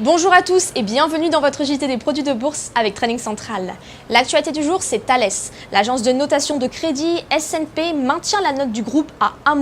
Bonjour à tous et bienvenue dans votre JT des produits de bourse avec Trading Central. L'actualité du jour, c'est Thales. L'agence de notation de crédit S&P maintient la note du groupe à A-,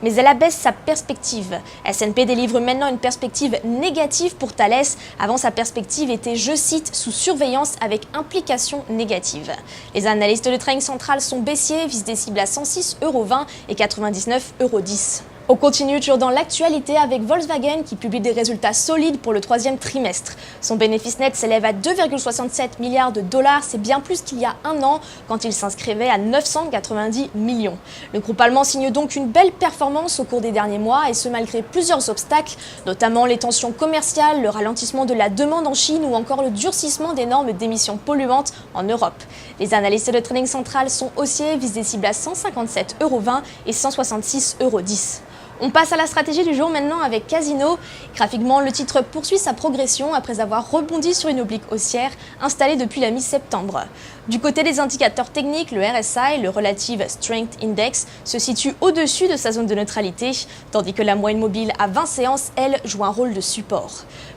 mais elle abaisse sa perspective. S&P délivre maintenant une perspective négative pour Thales. Avant, sa perspective était, je cite, sous surveillance avec implication négative. Les analystes de Trading Central sont baissiers, visent des cibles à 106,20 € et 99,10 €. On continue toujours dans l'actualité avec Volkswagen qui publie des résultats solides pour le troisième trimestre. Son bénéfice net s'élève à 2,67 milliards $, c'est bien plus qu'il y a un an quand il s'inscrivait à 990 millions. Le groupe allemand signe donc une belle performance au cours des derniers mois et ce malgré plusieurs obstacles, notamment les tensions commerciales, le ralentissement de la demande en Chine ou encore le durcissement des normes d'émissions polluantes en Europe. Les analystes de Trading Central sont haussiers, visent des cibles à 157,20 € et 166,10 €. On passe à la stratégie du jour maintenant avec Casino. Graphiquement, le titre poursuit sa progression après avoir rebondi sur une oblique haussière installée depuis la mi-septembre. Du côté des indicateurs techniques, le RSI, le Relative Strength Index, se situe au-dessus de sa zone de neutralité, tandis que la moyenne mobile à 20 séances, elle, joue un rôle de support.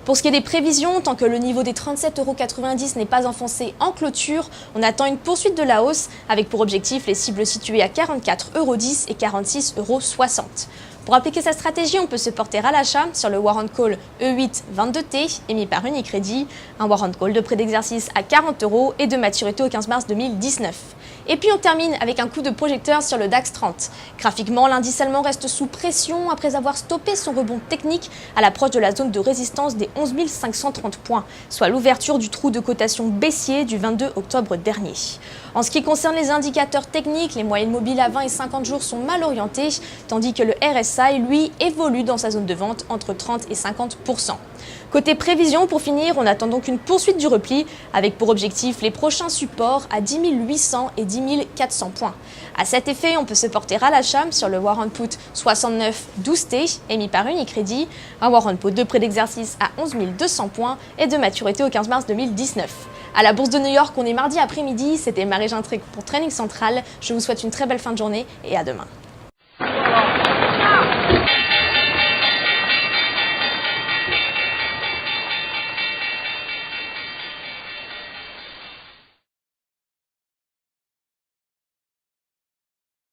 Pour ce qui est des prévisions, tant que le niveau des 37,90 € n'est pas enfoncé en clôture, on attend une poursuite de la hausse, avec pour objectif les cibles situées à 44,10 € et 46,60 €. Pour appliquer sa stratégie, on peut se porter à l'achat sur le Warrant Call E8-22T émis par Unicredit, un Warrant Call de prêt d'exercice à 40 € et de maturité au 15 mars 2019. Et puis on termine avec un coup de projecteur sur le DAX 30. Graphiquement, l'indice allemand reste sous pression après avoir stoppé son rebond technique à l'approche de la zone de résistance des 11 530 points, soit l'ouverture du trou de cotation baissier du 22 octobre dernier. En ce qui concerne les indicateurs techniques, les moyennes mobiles à 20 et 50 jours sont mal orientées, tandis que le RSI, lui, évolue dans sa zone de vente entre 30 et 50%. Côté prévision, pour finir, on attend donc une poursuite du repli, avec pour objectif les prochains supports à 10 800 et 10 400 points. À cet effet, on peut se porter à l'achat sur le Warrant Put 69-12T, émis par Unicredit, un Warrant Put de prêt d'exercice à 11 200 points et de maturité au 15 mars 2019. À la Bourse de New York, on est mardi après-midi, c'était Marie Gintric pour Trading Central. Je vous souhaite une très belle fin de journée et à demain.